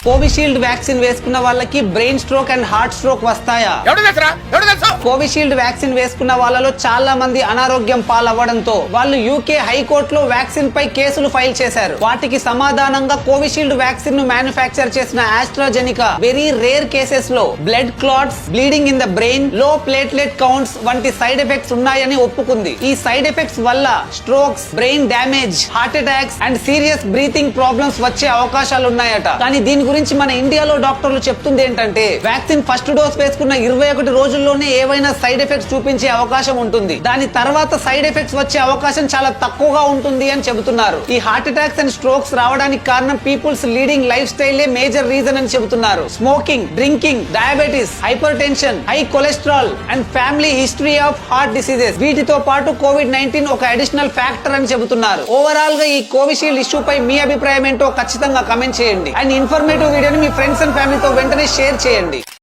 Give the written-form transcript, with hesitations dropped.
Covishield vaccine వేసుకున్న వాళ్ళకి brain stroke and heart stroke వస్తాయా? కోవిషీల్డ్ వ్యాక్సిన్ వేసుకున్న వాళ్ళలో చాలా మంది అనారోగ్యం పాలవ్వడంతో వాళ్ళు యూకే హైకోర్టులో వ్యాక్సిన్ పై కేసులు ఫైల్ చేశారు. వాటికి సమాధానంగా కోవిషీల్డ్ వ్యాక్సిన్ ను మ్యానుఫ్యాక్చర్ చేసిన ఆస్ట్రాజెనికా వెరీ రేర్ కేసెస్ లో blood clots, bleeding in the brain, low platelet counts వంటి సైడ్ ఎఫెక్ట్స్ ఉన్నాయని ఒప్పుకుంది. ఈ సైడ్ ఎఫెక్ట్స్ వల్ల strokes, brain damage, heart attacks and serious breathing problems వచ్చే అవకాశాలు ఉన్నాయట. కానీ దీని గురించి మన ఇండియాలో డాక్టర్లు చెప్తుంది ఏంటంటే వ్యాక్సిన్ ఫస్ట్ డోస్ వేసుకున్న 21 రోజుల్లోనే ఏవైనా సైడ్ ఎఫెక్ట్స్ చూపించే అవకాశం ఉంటుంది. దాని తర్వాత సైడ్ ఎఫెక్ట్స్ వచ్చే అవకాశం చాలా తక్కువగా ఉంటుంది అని చెబుతున్నారు. ఈ హార్ట్ అటాక్స్ అండ్ స్ట్రోక్స్ రావడానికి కారణం peoples leading lifestyle major reason అని చెబుతున్నారు. Smoking, drinking, diabetes, hypertension, high cholesterol and family history of heart diseases వీటితో పాటు కోవిడ్-19 ఒక అడిషనల్ ఫ్యాక్టర్ అని చెబుతున్నారు. ఓవరాల్ గా ఈ కోవిషీల్డ్ ఇష్యూ పై మీ అభిప్రాయం ఏంటో ఖచ్చితంగా కమెంట్ చేయండి. అండ్ ఇన్ఫర్మేటివ్ వీడియోని మీ ఫ్రెండ్స్ అండ్ ఫ్యామిలీతో వెంటనే షేర్ చేయండి.